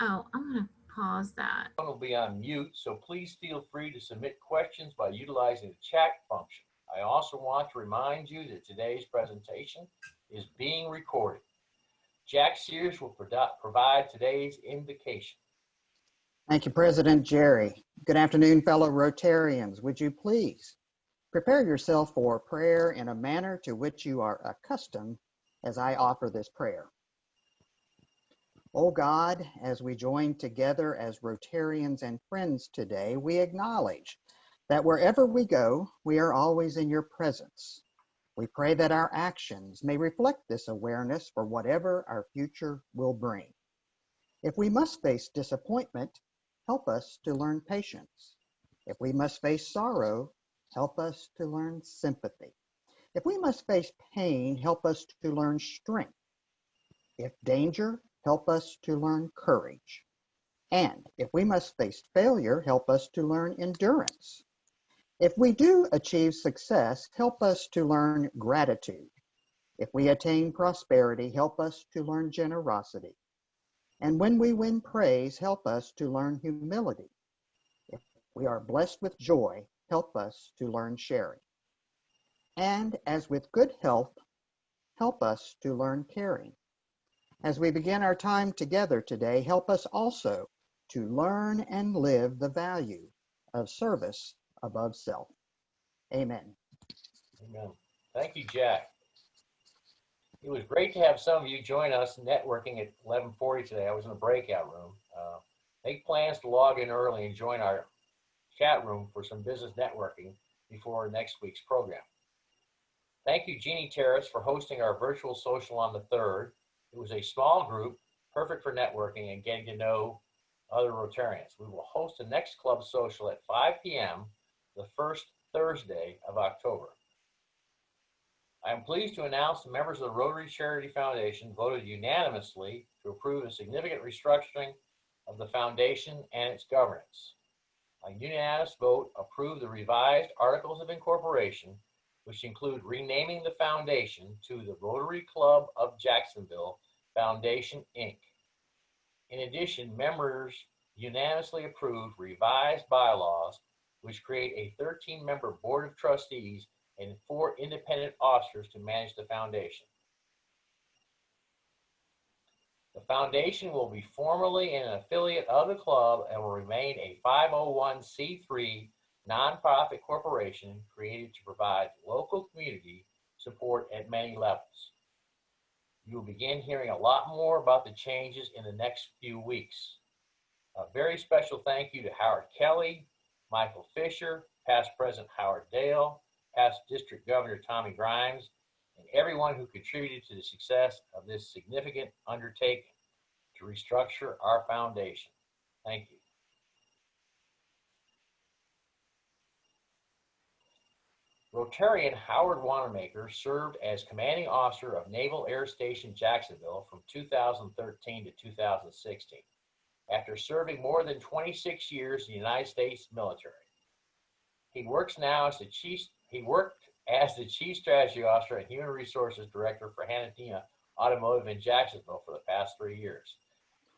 Oh, I'm going to pause that. Phone will be on mute, so please feel free to submit questions by utilizing the chat function. I also want to remind you that today's presentation is being recorded. Jack Sears will provide today's invocation. Thank you, President Jerry. Good afternoon, fellow Rotarians. Would you please prepare yourself for prayer in a manner to which you are accustomed as I offer this prayer. Oh God, as we join together as Rotarians and friends today, we acknowledge that wherever we go, we are always in your presence. We pray that our actions may reflect this awareness for whatever our future will bring. If we must face disappointment, help us to learn patience. If we must face sorrow, help us to learn sympathy. If we must face pain, help us to learn strength. If danger, help us to learn courage. And if we must face failure, help us to learn endurance. If we do achieve success, help us to learn gratitude. If we attain prosperity, help us to learn generosity. And when we win praise, help us to learn humility. If we are blessed with joy, help us to learn sharing. And as with good health, help us to learn caring. As we begin our time together today, help us also to learn and live the value of service above self. Amen. Amen. Thank you, Jack. It was great to have some of you join us networking at 11:40 today. I was in the breakout room. Make plans to log in early and join our chat room for some business networking before next week's program. Thank you, Jeannie Terrace, for hosting our virtual social on the 3rd. It was a small group, perfect for networking and getting to know other Rotarians. We will host the next club social at 5 p.m. the first Thursday of October. I am pleased to announce the members of the Rotary Charity Foundation voted unanimously to approve a significant restructuring of the foundation and its governance. A unanimous vote approved the revised Articles of Incorporation, which include renaming the foundation to the Rotary Club of Jacksonville Foundation, Inc. In addition, members unanimously approved revised bylaws, which create a 13-member board of trustees and 4 independent officers to manage the foundation. The foundation will be formally an affiliate of the club and will remain a 501c3 nonprofit corporation created to provide local community support at many levels. You will begin hearing a lot more about the changes in the next few weeks. A very special thank you to Howard Kelly, Michael Fisher, past President Howard Dale, past District Governor Tommy Grimes, and everyone who contributed to the success of this significant undertaking to restructure our foundation. Thank you. Rotarian Howard Wanamaker served as commanding officer of Naval Air Station Jacksonville from 2013 to 2016, after serving more than 26 years in the United States military. He worked as the Chief Strategy Officer and Human Resources Director for Hanatina Automotive in Jacksonville for the past 3 years.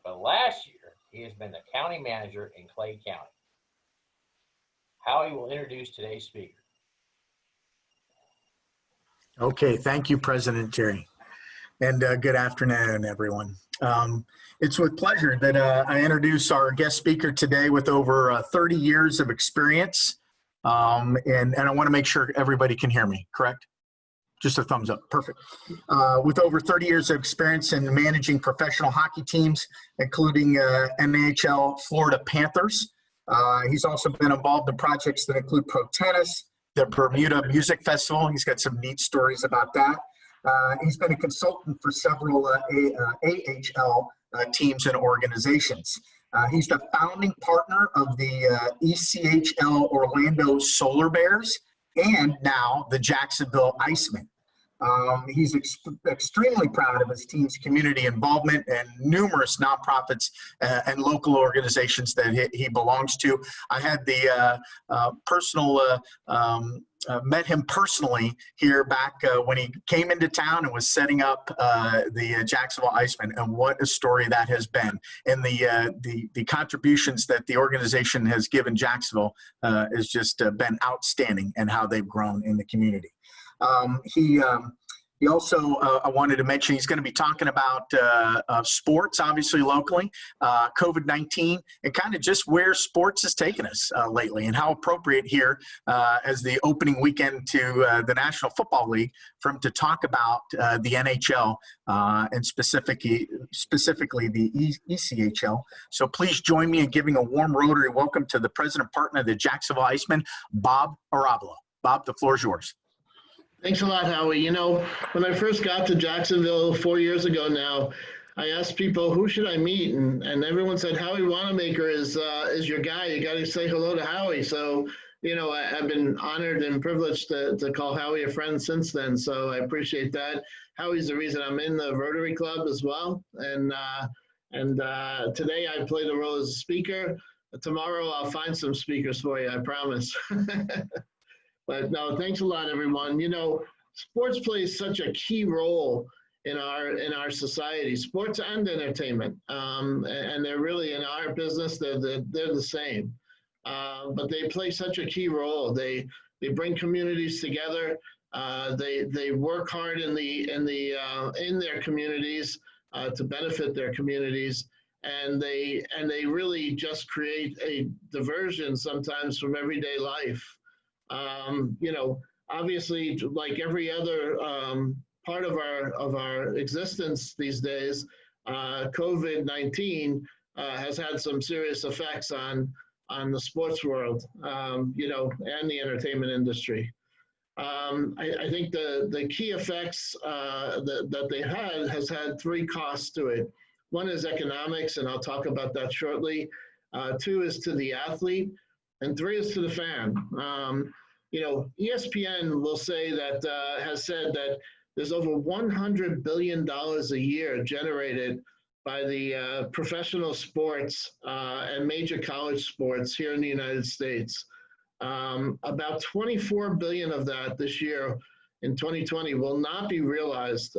But last year, he has been the county manager in Clay County. Howie will introduce today's speaker. Okay, thank you, President Jerry. And good afternoon, everyone. It's with pleasure that I introduce our guest speaker today with over 30 years of experience. And I want to make sure everybody can hear me, correct? Just a thumbs up, perfect. With over 30 years of experience in managing professional hockey teams, including NHL Florida Panthers. He's also been involved in projects that include pro tennis, the Bermuda Music Festival. He's got some neat stories about that. He's been a consultant for several AHL teams and organizations. He's the founding partner of the ECHL Orlando Solar Bears and now the Jacksonville Icemen. He's extremely proud of his team's community involvement and numerous nonprofits and local organizations that he belongs to. I had the met him personally here back when he came into town and was setting up the Jacksonville Icemen, and what a story that has been. And the contributions that the organization has given Jacksonville has just been outstanding, and how they've grown in the community. He also, I wanted to mention, he's going to be talking about sports, obviously locally, COVID-19, and kind of just where sports has taken us lately, and how appropriate here as the opening weekend to the National Football League for him to talk about the NHL and specifically the ECHL. So please join me in giving a warm Rotary welcome to the president partner of the Jacksonville Icemen, Bob Ohrablo. Bob, the floor is yours. Thanks a lot, Howie. You know, when I first got to Jacksonville 4 years ago now, I asked people, who should I meet? And everyone said, Howie Wanamaker is your guy. You got to say hello to Howie. So, you know, I've been honored and privileged to call Howie a friend since then. So I appreciate that. Howie's the reason I'm in the Rotary Club as well. And today I play the role as a speaker. Tomorrow I'll find some speakers for you, I promise. But no, thanks a lot, everyone. You know, sports plays such a key role in our society, sports and entertainment, and they're really in our business. They're the same, but they play such a key role. They bring communities together. They work hard in their communities to benefit their communities, and they really just create a diversion sometimes from everyday life. You know, obviously, like every other part of our existence these days, COVID-19 has had some serious effects on the sports world, you know, and the entertainment industry. I think the key effects that they has had three costs to it. One is economics, and I'll talk about that shortly. Two is to the athlete, and three is to the fan. You know, ESPN will say that, has said that there's over $100 billion a year generated by the professional sports and major college sports here in the United States. About 24 billion of that this year in 2020 will not be realized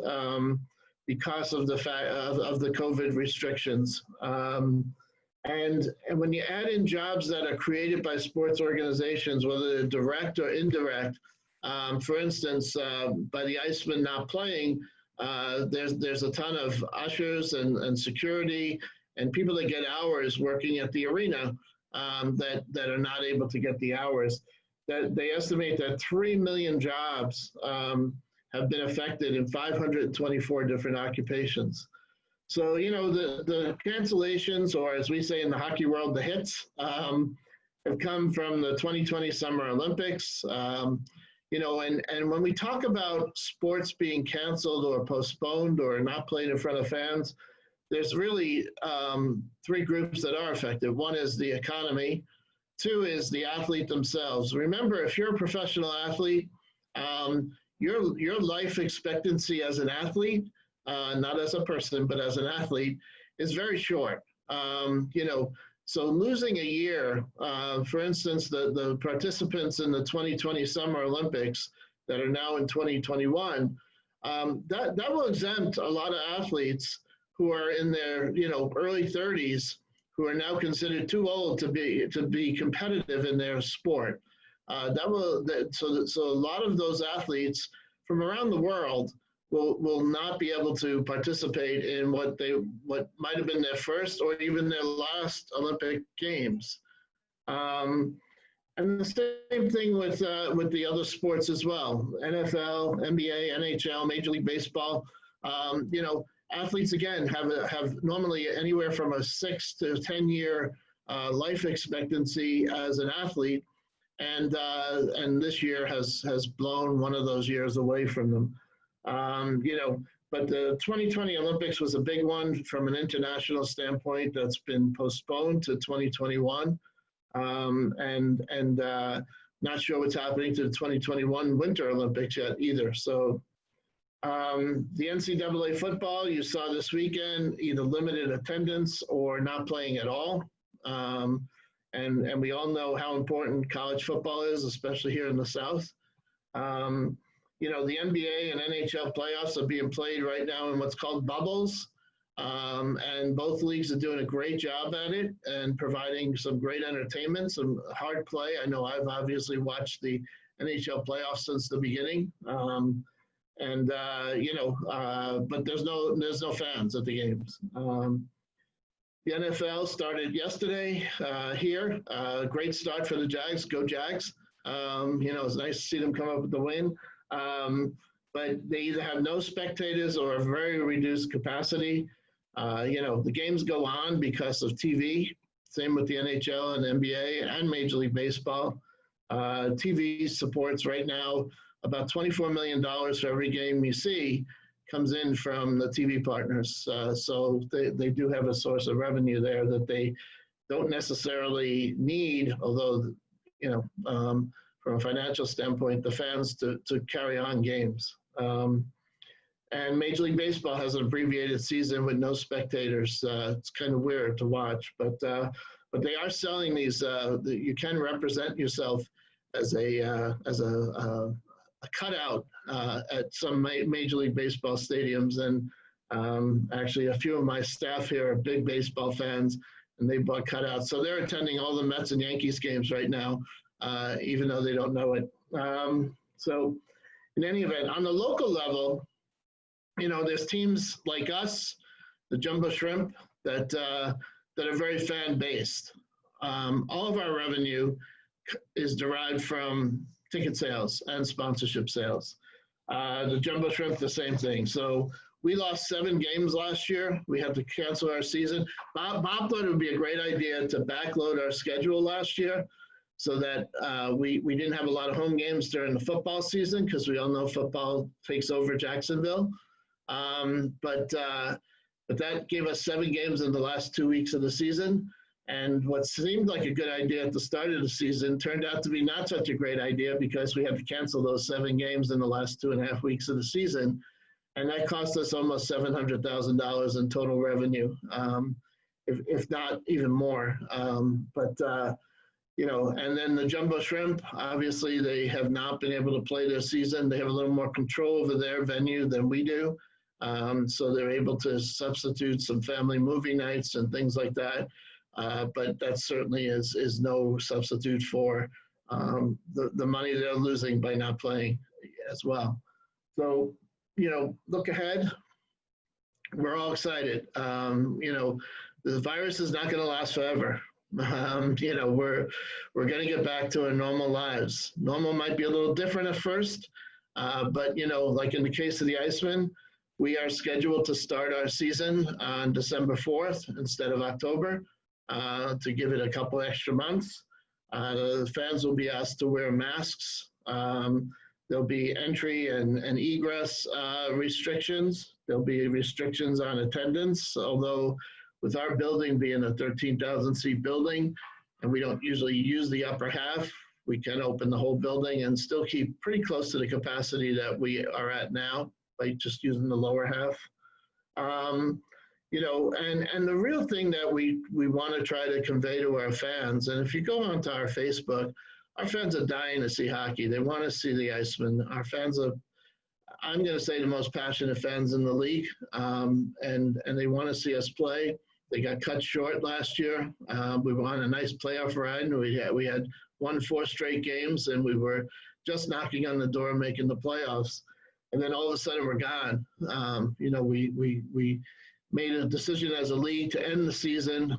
because of the fact of the COVID restrictions. And when you add in jobs that are created by sports organizations, whether they're direct or indirect, for instance, by the Icemen not playing, there's a ton of ushers and security and people that get hours working at the arena that are not able to get the hours. That they estimate that 3 million jobs have been affected in 524 different occupations. So, you know, the cancellations, or as we say in the hockey world, the hits, have come from the 2020 Summer Olympics. You know, and when we talk about sports being canceled or postponed or not played in front of fans, there's really three groups that are affected. One is the economy. Two is the athlete themselves. Remember, if you're a professional athlete, your life expectancy as an athlete, not as a person, but as an athlete, is very short. You know, so losing a year, for instance, the participants in the 2020 Summer Olympics that are now in 2021, that will exempt a lot of athletes who are in their, you know, early 30s, who are now considered too old to be competitive in their sport. So a lot of those athletes from around the world will not be able to participate in what might have been their first or even their last Olympic Games. And the same thing with the other sports as well: NFL, NBA, NHL, Major League Baseball. You know, athletes again have normally anywhere from a 6 to 10 year life expectancy as an athlete, and this year has blown one of those years away from them. You know, but the 2020 Olympics was a big one from an international standpoint that's been postponed to 2021. And not sure what's happening to the 2021 Winter Olympics yet either. So The NCAA football you saw this weekend, either limited attendance or not playing at all. And we all know how important college football is, especially here in the South. The NBA and NHL playoffs are being played right now in what's called bubbles. And both leagues are doing a great job at it and providing some great entertainment, some hard play. I know I've obviously watched the NHL playoffs since the beginning. But there's no fans at the games. The NFL started yesterday here. Great start for the Jags. Go Jags. It's nice to see them come up with the win. But they either have no spectators or a very reduced capacity. The games go on because of TV. Same with the NHL and NBA and Major League Baseball. TV supports right now about $24 million for every game you see comes in from the TV partners. So they do have a source of revenue there that they don't necessarily need, although, from a financial standpoint, the fans to carry on games. And Major League Baseball has an abbreviated season with no spectators. It's kind of weird to watch, but they are selling these. You can represent yourself as a cutout at some Major League Baseball stadiums, and actually a few of my staff here are big baseball fans, and they bought cutouts, so they're attending all the Mets and Yankees games right now, even though they don't know it. So in any event, on the local level, there's teams like us, the Jumbo Shrimp, that are very fan-based. All of our revenue is derived from ticket sales and sponsorship sales. The Jumbo Shrimp, the same thing. So we lost 7 games last year. We had to cancel our season. Bob thought it would be a great idea to backload our schedule last year so that we didn't have a lot of home games during the football season, because we all know football takes over Jacksonville. But that gave us 7 games in the last 2 weeks of the season. And what seemed like a good idea at the start of the season turned out to be not such a great idea, because we had to cancel those 7 games in the last 2.5 weeks of the season. And that cost us almost $700,000 in total revenue, if not even more. And then the Jumbo Shrimp, obviously they have not been able to play their season. They have a little more control over their venue than we do. So they're able to substitute some family movie nights and things like that. But that certainly is no substitute for the money they're losing by not playing as well. So, look ahead. We're all excited. The virus is not going to last forever. We're going to get back to our normal lives. Normal might be a little different at first, but like in the case of the Icemen, we are scheduled to start our season on December 4th instead of October, to give it a couple extra months. The fans will be asked to wear masks. There'll be entry and egress restrictions. There'll be restrictions on attendance, although with our building being a 13,000 seat building, and we don't usually use the upper half, we can open the whole building and still keep pretty close to the capacity that we are at now by just using the lower half. And the real thing that we want to try to convey to our fans, and if you go onto our Facebook, our fans are dying to see hockey. They want to see the Icemen. Our fans are, I'm going to say, the most passionate fans in the league, and they want to see us play. They got cut short last year. We were on a nice playoff ride, and we had won 4 straight games, and we were just knocking on the door making the playoffs. And then all of a sudden we're gone. We made a decision as a league to end the season,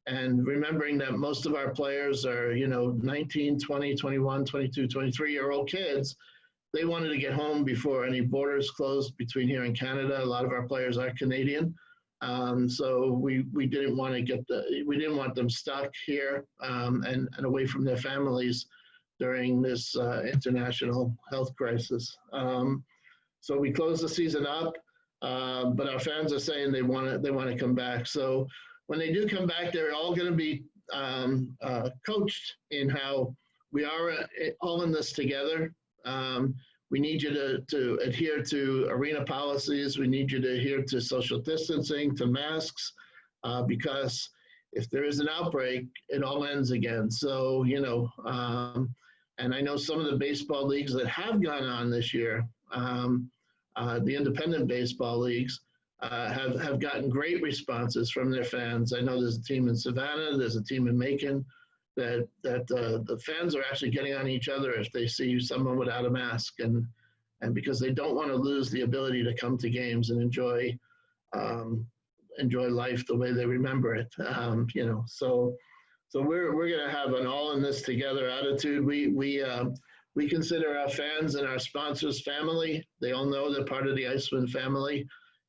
and remembering that most of our players are 19, 20, 21, 22, 23-year-old kids. They wanted to get home before any borders closed between here and Canada. A lot of our players are Canadian, so we didn't want them stuck here and away from their families during this international health crisis. So we closed the season up, but our fans are saying they want to come back. So when they do come back, they're all going to be coached in how we are all in this together. we need you to adhere to arena policies. We need you to adhere to social distancing, to masks, because if there is an outbreak, it all ends again. So, and I know some of the baseball leagues that have gone on this year, the independent baseball leagues, have gotten great responses from their fans. I know there's a team in Savannah, there's a team in Macon, that the fans are actually getting on each other if they see someone without a mask, and because they don't want to lose the ability to come to games and enjoy life the way they remember it. So we're going to have an all in this together attitude. We consider our fans and our sponsors family. They all know they're part of the Icemen family,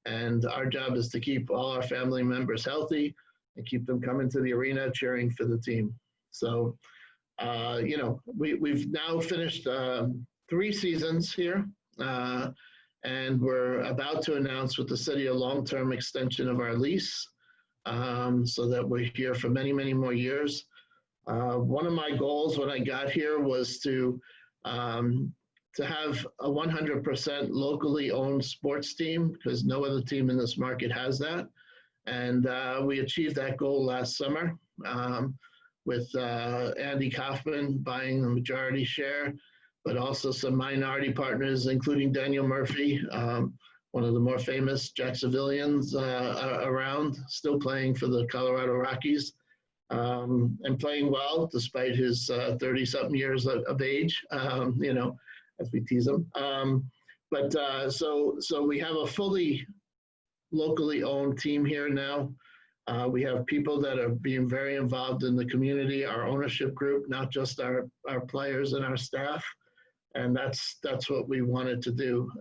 and our job is to keep all our family members healthy and keep them coming to the arena cheering for the team. So, we've now finished 3 seasons here, and we're about to announce with the city a long-term extension of our lease, so that we're here for many, many more years. One of my goals when I got here was to have a 100% locally owned sports team, because no other team in this market has that. And we achieved that goal last summer, with Andy Kaufman buying the majority share, but also some minority partners, including Daniel Murphy, one of the more famous Jacksonvillians around, still playing for the Colorado Rockies, and playing well despite his 30-something years of age, as we tease him. So we have a fully locally owned team here now. We have people that are being very involved in the community, our ownership group, not just our players and our staff. And that's what we wanted to do.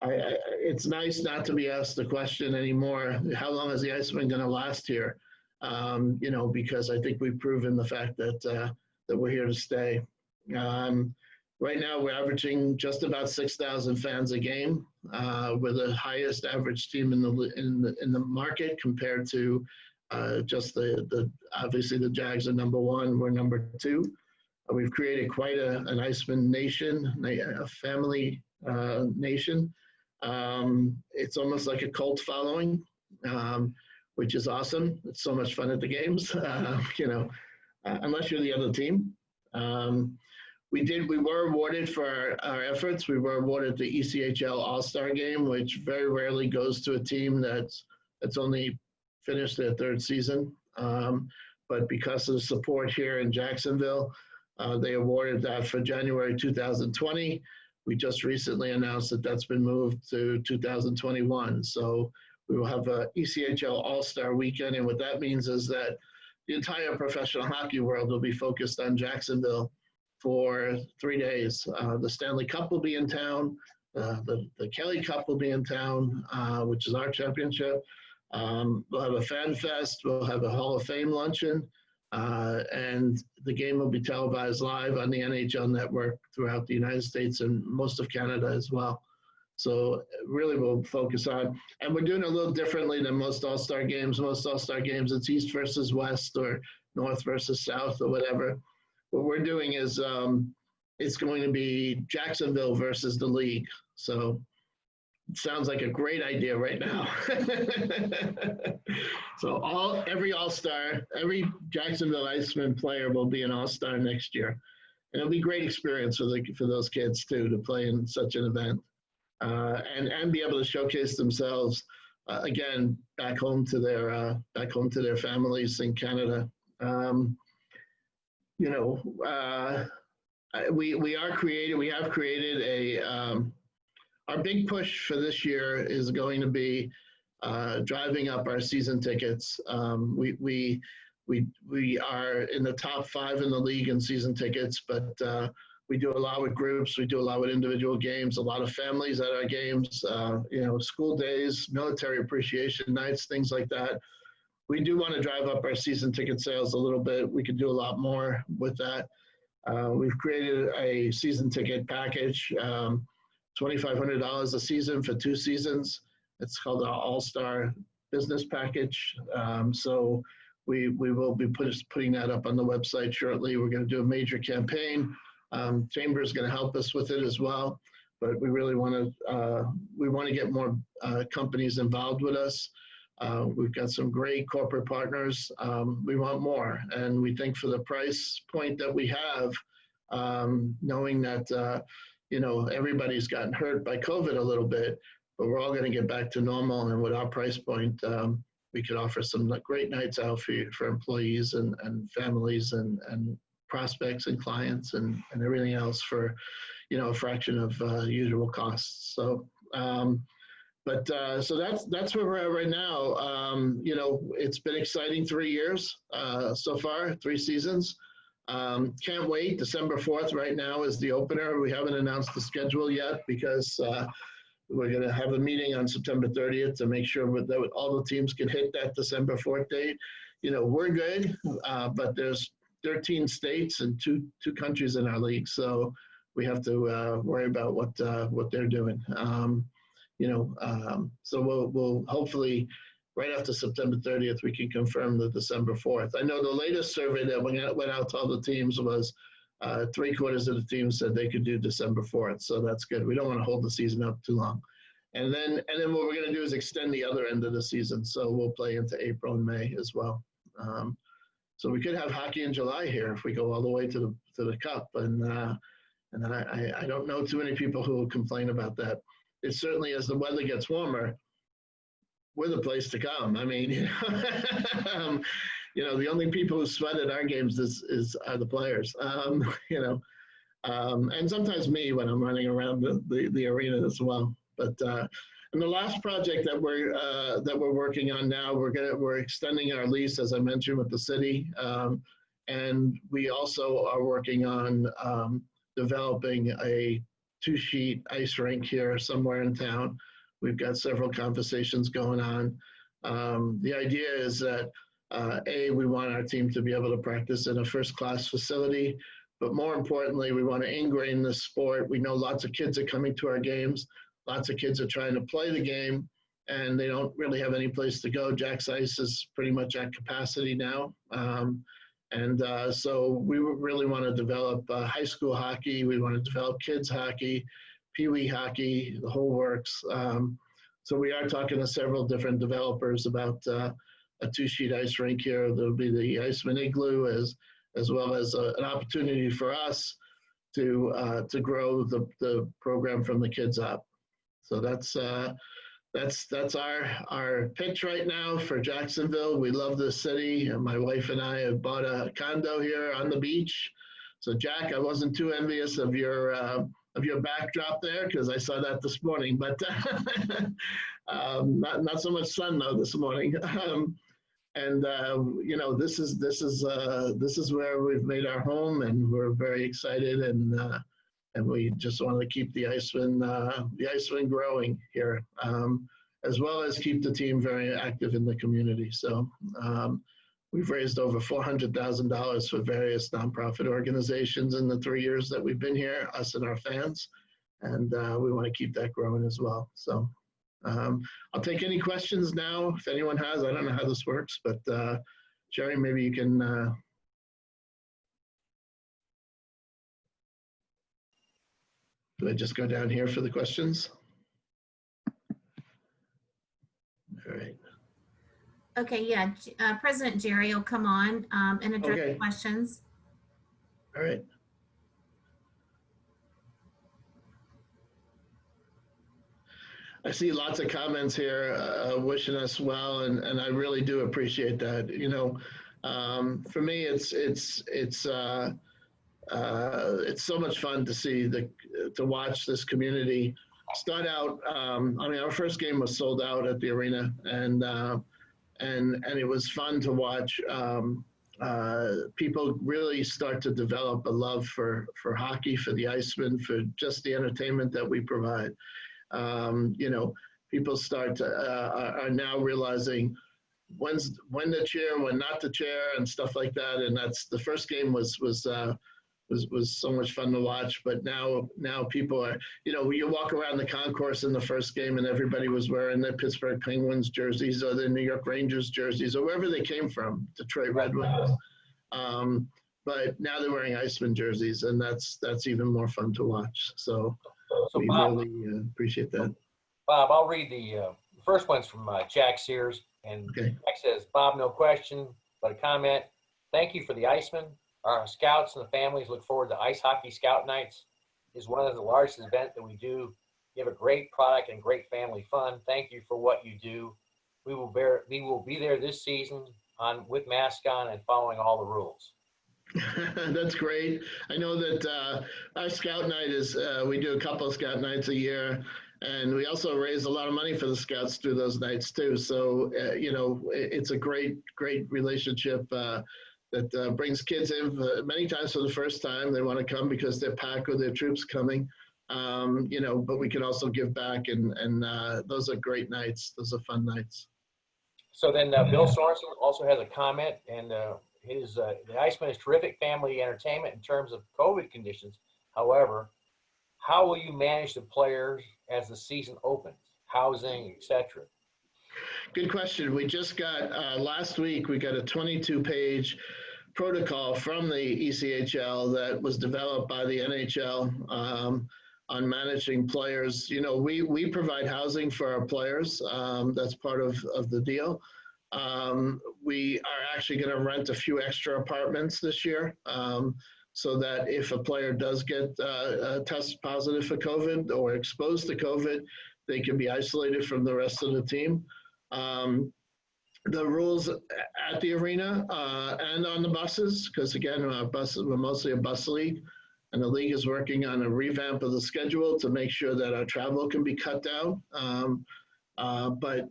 It's nice not to be asked the question anymore, how long is the Icemen going to last here? Because I think we've proven the fact that we're here to stay. Right now, we're averaging just about 6,000 fans a game. We're the highest average team in the market compared to just obviously the Jags are number 1. We're number 2. We've created quite an Iceman nation, a family nation. It's almost like a cult following, which is awesome. It's so much fun at the games, unless you're the other team. We were awarded for our efforts. We were awarded the ECHL All-Star Game, which very rarely goes to a team that's only finished their 3rd season. But because of the support here in Jacksonville, they awarded that for January 2020. We just recently announced that that's been moved to 2021. So we will have a ECHL All-Star Weekend, and what that means is that the entire professional hockey world will be focused on Jacksonville for 3 days. The Stanley Cup will be in town. The Kelly Cup will be in town, which is our championship. We'll have a fan fest. We'll have a Hall of Fame luncheon. And the game will be televised live on the NHL network throughout the United States and most of Canada as well. So really we'll focus on, and we're doing it a little differently than most All-Star games. Most All-Star games, it's East versus West or North versus South or whatever. What we're doing is it's going to be Jacksonville versus the league. So it sounds like a great idea right now. So every All-Star, every Jacksonville Iceman player will be an All-Star next year. And it'll be a great experience for those kids too, to play in such an event, and be able to showcase themselves again back home to their families in Canada. We have created our big push for this year is going to be driving up our season tickets. We are in the top 5 in the league in season tickets, but we do a lot with groups. We do a lot with individual games, a lot of families at our games, school days, military appreciation nights, things like that. We do want to drive up our season ticket sales a little bit. We could do a lot more with that. We've created a season ticket package, $2,500 a season for 2 seasons. It's called our All-Star Business Package. So we will be putting that up on the website shortly. We're going to do a major campaign Chamber is going to help us with it as well, but we really want to get more companies involved with us. We've got some great corporate partners. We want more, and we think for the price point that we have, knowing that everybody's gotten hurt by COVID a little bit, but we're all going to get back to normal. And with our price point, we could offer some great nights out for employees and families and prospects and clients and everything else for, a fraction of usual costs. So, so that's where we're at right now. It's been exciting 3 years so far, 3 seasons. Can't wait. December 4th right now is the opener. We haven't announced the schedule yet because we're going to have a meeting on September 30th to make sure that all the teams can hit that December 4th date. We're good, but there's 13 states and two countries in our league, so we have to worry about what they're doing. So we'll hopefully right after September 30th we can confirm the December 4th. I know the latest survey that went out to all the teams was 3/4 of the teams said they could do December 4th, so that's good. We don't want to hold the season up too long. And then what we're going to do is extend the other end of the season, so we'll play into April and May as well. So we could have hockey in July here if we go all the way to the Cup, and then I don't know too many people who will complain about that. It certainly, as the weather gets warmer, we're the place to come. I mean, the only people who sweat at our games are the players. And sometimes me when I'm running around the arena as well. But and the last project that we're working on now, we're extending our lease, as I mentioned, with the city, and we also are working on developing a 2-sheet ice rink here somewhere in town. We've got several conversations going on. The idea is that we want our team to be able to practice in a first-class facility, but more importantly, we want to ingrain this sport. We know lots of kids are coming to our games. Lots of kids are trying to play the game, and they don't really have any place to go. Jack's Ice is pretty much at capacity now. So we really want to develop high school hockey. We want to develop kids hockey, pee-wee hockey, the whole works. So we are talking to several different developers about a 2-sheet ice rink here. There'll be the Icemen Igloo as well as an opportunity for us to grow the program from the kids up. So that's our pitch right now for Jacksonville. We love this city, and my wife and I have bought a condo here on the beach. So Jack, I wasn't too envious of your backdrop there because I saw that this morning, but not so much sun though this morning. This is where we've made our home, and we're very excited, and we just want to keep the Icemen growing here, as well as keep the team very active in the community. So we've raised over $400,000 for various nonprofit organizations in the 3 years that we've been here, us and our fans, and we want to keep that growing as well. So I'll take any questions now if anyone has. I don't know how this works, but Sherry, maybe you can. Do I just go down here for the questions? All right. Okay, yeah. President Jerry will come on and address Okay. questions. All right. I see lots of comments here wishing us well, and I really do appreciate that. For me, it's so much fun to see to watch this community start out. Our first game was sold out at the arena, and it was fun to watch people really start to develop a love for hockey, for the Icemen, for just the entertainment that we provide. People are now realizing when to cheer, when not to cheer, and stuff like that. And that's the first game was so much fun to watch. But now people are, you walk around the concourse in the first game and everybody was wearing the Pittsburgh Penguins jerseys or the New York Rangers jerseys or wherever they came from, Detroit Red Wings. but now they're wearing Icemen jerseys, and that's even more fun to watch. So So we Bob, really appreciate that. I'll read the first one's from Jack Sears, and Okay. Jack says, Bob, no question, but a comment. Thank you for the Icemen. Our scouts and the families look forward to Ice Hockey Scout Nights. It's one of the largest events that we do. You have a great product and great family fun. Thank you for what you do. We will be there this season with mask on and following all the rules. That's great. I know that our scout night is, we do a couple of scout nights a year, and we also raise a lot of money for the scouts through those nights too. So, it's a great relationship that brings kids in many times for the first time. They want to come because they're packed with their troops coming, but we can also give back, and those are great nights. Those are fun nights. So then Bill Sorensen also has a comment, and the Iceman is terrific family entertainment in terms of COVID conditions. However, how will you manage the players as the season opens, housing, etc.? Good question. We just got, last week, we got a 22-page protocol from the ECHL that was developed by the NHL on managing players. We provide housing for our players. That's part of the deal. We are actually going to rent a few extra apartments this year, so that if a player does get test positive for COVID or exposed to COVID, they can be isolated from the rest of the team. The rules at the arena and on the buses, because again, we're mostly a bus league, and the league is working on a revamp of the schedule to make sure that our travel can be cut down. But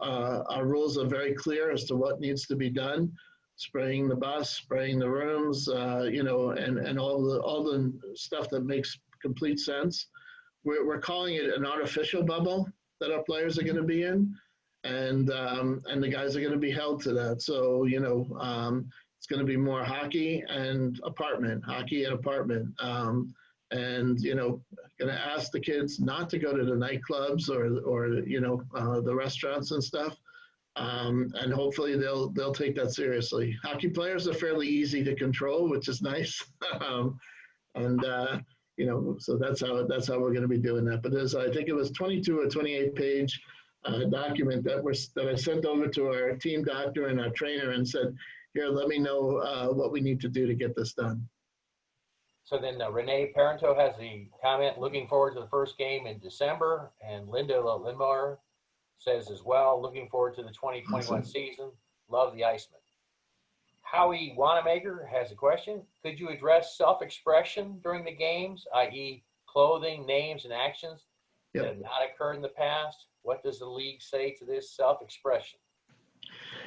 our rules are very clear as to what needs to be done: spraying the bus, spraying the rooms, and all the stuff that makes complete sense. We're calling it an artificial bubble that our players are going to be in, and the guys are going to be held to that. So it's going to be more hockey and apartment, and going to ask the kids not to go to the nightclubs or the restaurants and stuff, and hopefully they'll take that seriously. Hockey players are fairly easy to control, which is nice. So that's how we're going to be doing that. But I think it was 22 or 28 page document that I sent over to our team doctor and our trainer and said, here, let me know what we need to do to get this done. So then Renee Parento has the comment, looking forward to the first game in December. And Linda Limar says as well, looking forward to the 2021 season. Love the Icemen. Howie Wanamaker has a question. Could you address self-expression during the games, i.e. clothing, names, and actions that have not occurred in the past? What does the league say to this self-expression?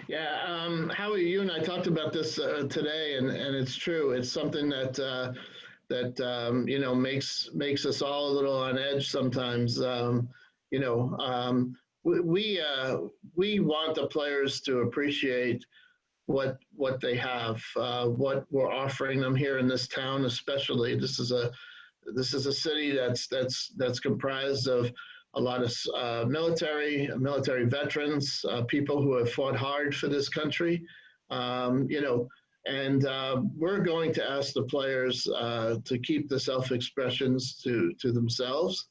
Yeah, Howie, you and I talked about this today, and it's true. It's something that makes us all a little on edge sometimes. We want the players to appreciate what they have, what we're offering them here in this town, especially. This is a city that's comprised of a lot of military veterans, people who have fought hard for this country, and we're going to ask the players to keep the self-expressions to themselves.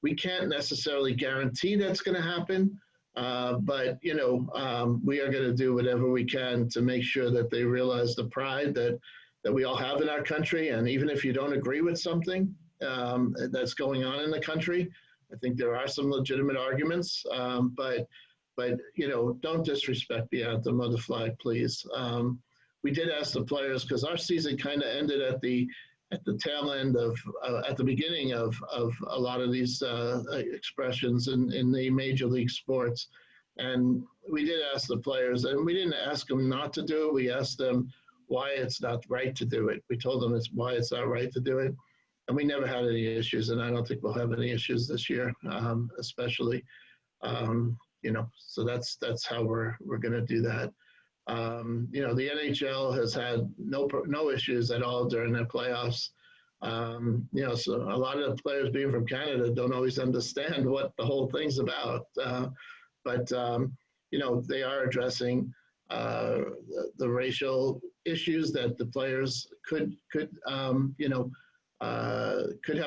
We can't necessarily guarantee that's going to happen, but we are going to do whatever we can to make sure that they realize the pride that we all have in our country. And even if you don't agree with something that's going on in the country, I think there are some legitimate arguments, but don't disrespect the anthem or the flag, please. We did ask the players, because our season kind of ended at the tail end at the beginning of a lot of these expressions in the major league sports. And we did ask the players, and we didn't ask them not to do it. We asked them why it's not right to do it. We told them why it's not right to do it. And we never had any issues, and I don't think we'll have any issues this year, especially. So that's how we're going to do that. The NHL has had no issues at all during their playoffs. So a lot of the players being from Canada don't always understand what the whole thing's about. But they are addressing the racial issues that the players could have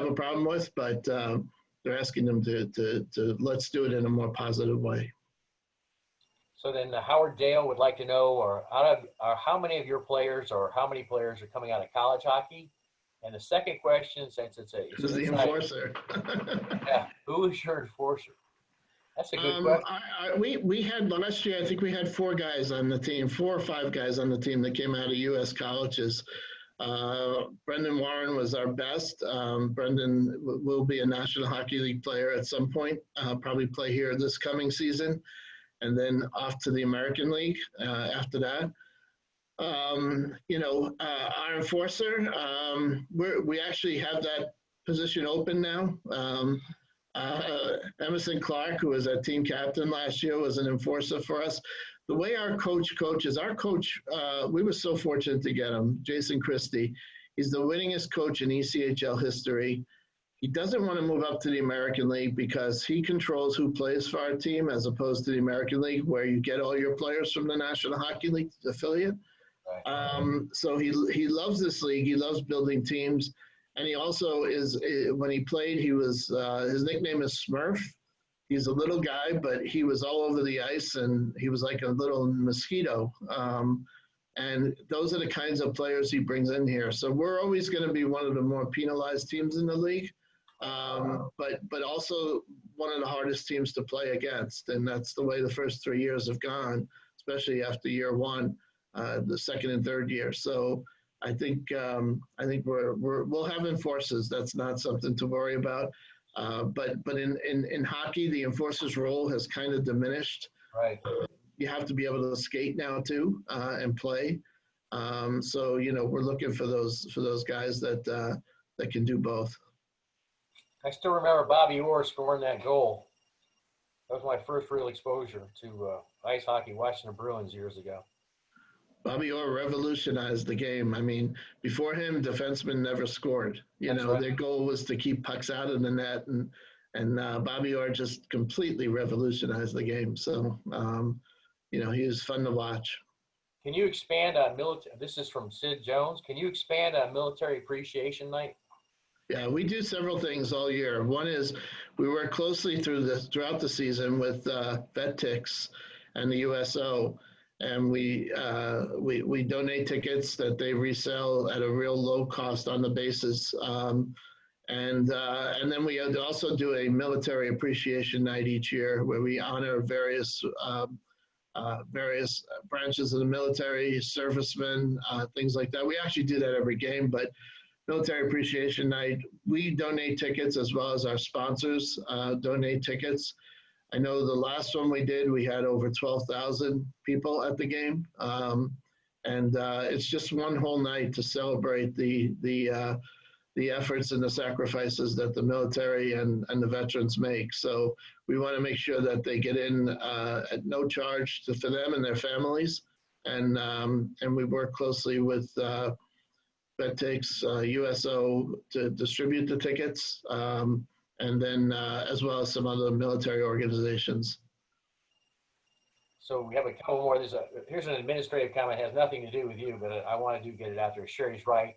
a problem with, but they're asking them to let's do it in a more positive way. So then Howard Dale would like to know, how many of your players or how many players are coming out of college hockey? And the second question, since it's Who's the enforcer? Yeah, who is your enforcer? That's a good question. We had last year, I think we had 4 guys on the team, 4 or 5 guys on the team that came out of U.S. colleges. Brendan Warren was our best. Brendan will be a National Hockey League player at some point, probably play here this coming season, and then off to the American League after that. Our enforcer, we actually have that position open now. Emerson Clark, who was our team captain last year, was an enforcer for us. The way our coach coaches, we were so fortunate to get him, Jason Christie. He's the winningest coach in ECHL history. He doesn't want to move up to the American League because he controls who plays for our team as opposed to the American League, where you get all your players from the National Hockey League affiliate. So he loves this league. He loves building teams. And he also when he played, he was, his nickname is Smurf. He's a little guy, but he was all over the ice and he was like a little mosquito. And those are the kinds of players he brings in here. So we're always going to be one of the more penalized teams in the league, but also one of the hardest teams to play against. And that's the way the first 3 years have gone, especially after year 1, the second and third year. So I think we'll have enforcers. That's not something to worry about. But in hockey, the enforcer's role has kind of diminished. Right. You have to be able to skate now too and play. So we're looking for those guys that can do both. I still remember Bobby Orr scoring that goal. That was my first real exposure to ice hockey, watching the Bruins years ago. Bobby Orr revolutionized the game. I mean, before him, defensemen never scored. Right. Their goal was to keep pucks out of the net, and Bobby Orr just completely revolutionized the game. So, he was fun to watch. Can you expand on military? This is from Sid Jones. Can you expand on Military Appreciation Night? Yeah, we do several things all year. One is we work closely throughout the season with VetTix and the USO. And we donate tickets that they resell at a real low cost on the basis. And then we also do a military appreciation night each year where we honor various branches of the military, servicemen, things like that. We actually do that every game, but military appreciation night, we donate tickets as well as our sponsors donate tickets. I know the last one we did, we had over 12,000 people at the game. And it's just one whole night to celebrate the efforts and the sacrifices that the military and the veterans make. So we want to make sure that they get in at no charge for them and their families. And we work closely with VetTix, USO to distribute the tickets. And then as well as some other military organizations. So we have a couple more. Here's an administrative comment. It has nothing to do with you, but I want to get it out there. Sherry's right.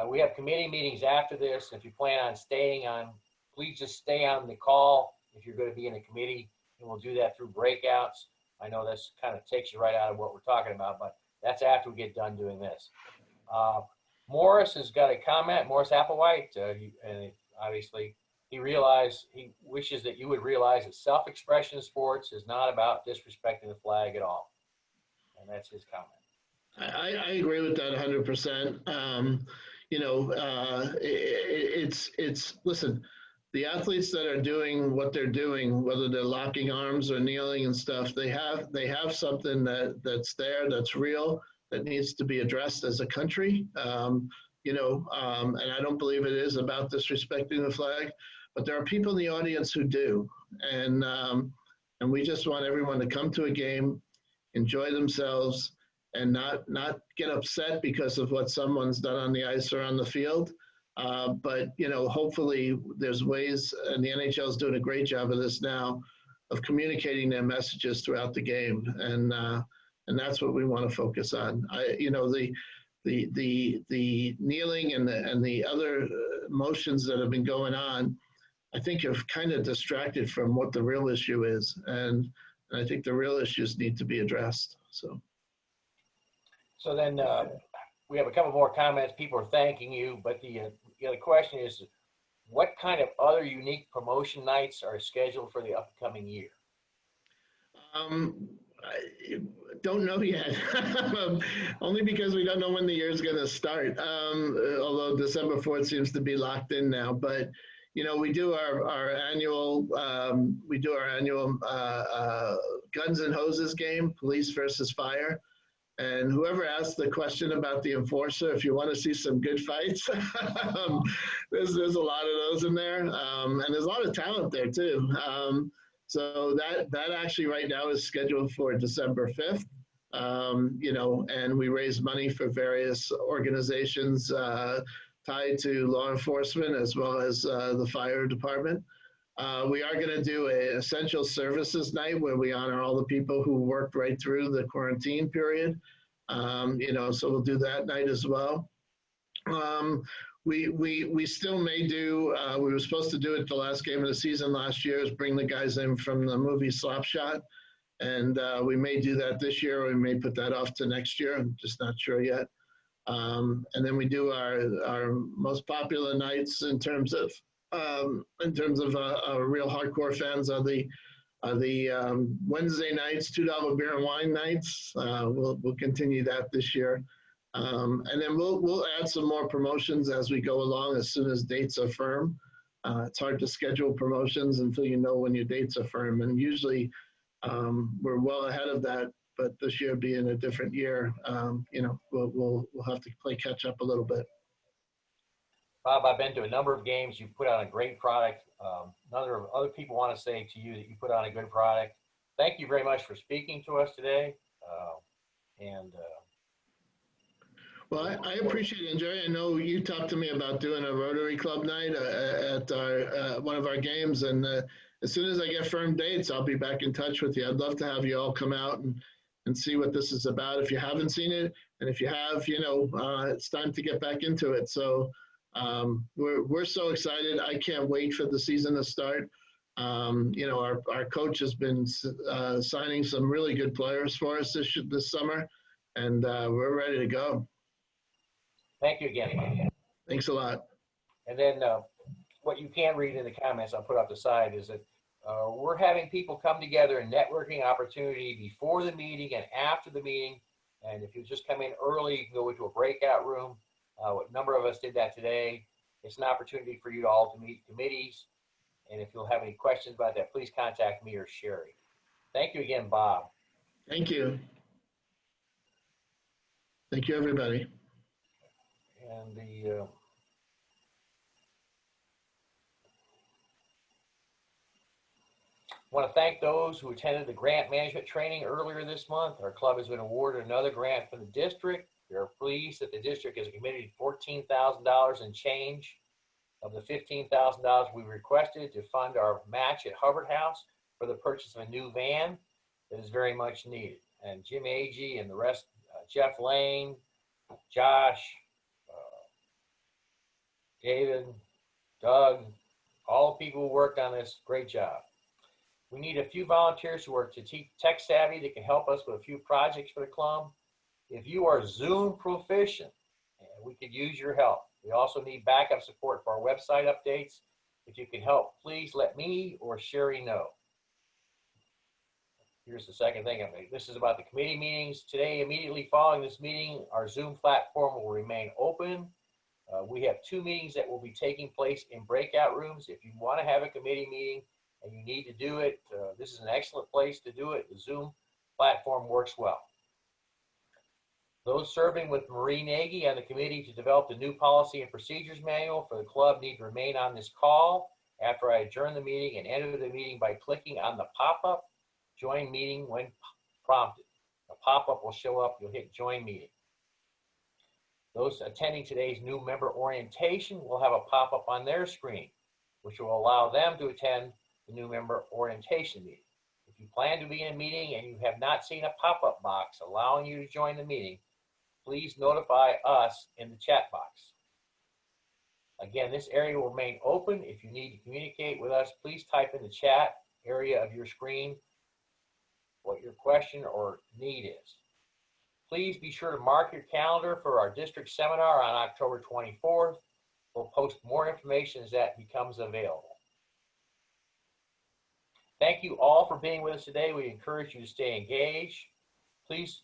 We have committee meetings after this. If you plan on staying on, please just stay on the call if you're going to be in a committee, and we'll do that through breakouts. I know this kind of takes you right out of what we're talking about, but that's after we get done doing this. Morris has got a comment. Morris Applewhite, and obviously, he wishes that you would realize that self-expression in sports is not about disrespecting the flag at all. And that's his comment. I agree with that 100%. Listen, the athletes that are doing what they're doing, whether they're locking arms or kneeling and stuff, they have something that's there, that's real, that needs to be addressed as a country. And I don't believe it is about disrespecting the flag. But there are people in the audience who do, and we just want everyone to come to a game, enjoy themselves, and not get upset because of what someone's done on the ice or on the field. But hopefully there's ways, and the NHL is doing a great job of this now, of communicating their messages throughout the game, and that's what we want to focus on. the kneeling and the other motions that have been going on, I think have kind of distracted from what the real issue is. And I think the real issues need to be addressed. So then we have a couple more comments. People are thanking you, but the other question is, what kind of other unique promotion nights are scheduled for the upcoming year? I don't know yet, only because we don't know when the year is going to start. Although December 4th seems to be locked in now, but you know, we do our annual guns and hoses game, police versus fire. And whoever asked the question about the enforcer, if you want to see some good fights, there's a lot of those in there, and there's a lot of talent there too. So that actually right now is scheduled for December 5th. You know, and we raise money for various organizations tied to law enforcement as well as the fire department. We are going to do an essential services night where we honor all the people who worked right through the quarantine period. You know, so we'll do that night as well. We still may do, we were supposed to do it the last game of the season last year, is bring the guys in from the movie Slapshot. And we may do that this year, or we may put that off to next year. I'm just not sure yet. And then we do our most popular nights in terms of real hardcore fans are the Wednesday nights, $2 beer and wine nights. We'll continue that this year. And then we'll add some more promotions as we go along as soon as dates are firm. It's hard to schedule promotions until you know when your dates are firm. And usually we're well ahead of that, but this year being a different year, you know, we'll have to play catch up a little bit. Bob, I've been to a number of games. You put on a great product. Other people want to say to you that you put on a good product. Thank you very much for speaking to us today. Well, I appreciate it, Jerry. I know you talked to me about doing a Rotary Club night at one of our games, and as soon as I get firm dates, I'll be back in touch with you. I'd love to have you all come out and see what this is about if you haven't seen it, and if you have, you know, it's time to get back into it. So we're so excited. I can't wait for the season to start. You know, our coach has been signing some really good players for us this summer, and we're ready to go. Thank you again. Thanks a lot. And then what you can read in the comments I'll put up the side is that we're having people come together in networking opportunity before the meeting and after the meeting. And if you just come in early, you can go into a breakout room. A number of us did that today. It's an opportunity for you all to meet committees. And if you'll have any questions about that, please contact me or Sherry. Thank you again, Bob. Thank you. Thank you, everybody. And I want to thank those who attended the grant management training earlier this month. Our club has been awarded another grant from the district. We are pleased that the district has committed $14,000 and change of the $15,000 we requested to fund our match at Hubbard House for the purchase of a new van that is very much needed. And Jim Agee and the rest, Jeff Lane, Josh, David, Doug, all the people who worked on this, great job. We need a few volunteers who are tech savvy that can help us with a few projects for the club. If you are Zoom proficient, we could use your help. We also need backup support for our website updates. If you can help, please let me or Sherry know. Here's the second thing. This is about the committee meetings. Today, immediately following this meeting, our Zoom platform will remain open. We have 2 meetings that will be taking place in breakout rooms. If you want to have a committee meeting and you need to do it, this is an excellent place to do it. The Zoom platform works well. Those serving with Marie Nagy on the committee to develop the new policy and procedures manual for the club need to remain on this call after I adjourn the meeting and enter the meeting by clicking on the pop-up, join meeting when prompted. A pop-up will show up, you'll hit join meeting. Those attending today's new member orientation will have a pop-up on their screen, which will allow them to attend the new member orientation meeting. If you plan to be in a meeting and you have not seen a pop-up box allowing you to join the meeting, please notify us in the chat box. Again, this area will remain open. If you need to communicate with us, please type in the chat area of your screen what your question or need is. Please be sure to mark your calendar for our district seminar on October 24th. We'll post more information as that becomes available. Thank you all for being with us today. We encourage you to stay engaged. Please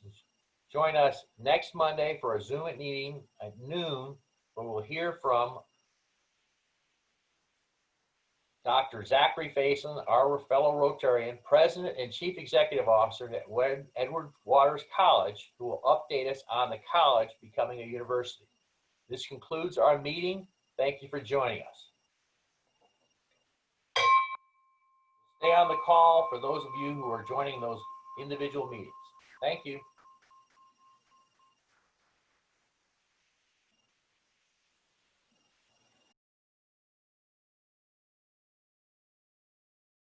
join us next Monday for a Zoom meeting at noon, where we'll hear from Dr. Zachary Faison, our fellow Rotarian, President and Chief Executive Officer at Edward Waters College, who will update us on the college becoming a university. This concludes our meeting. Thank you for joining us. Stay on the call for those of you who are joining those individual meetings. Thank you.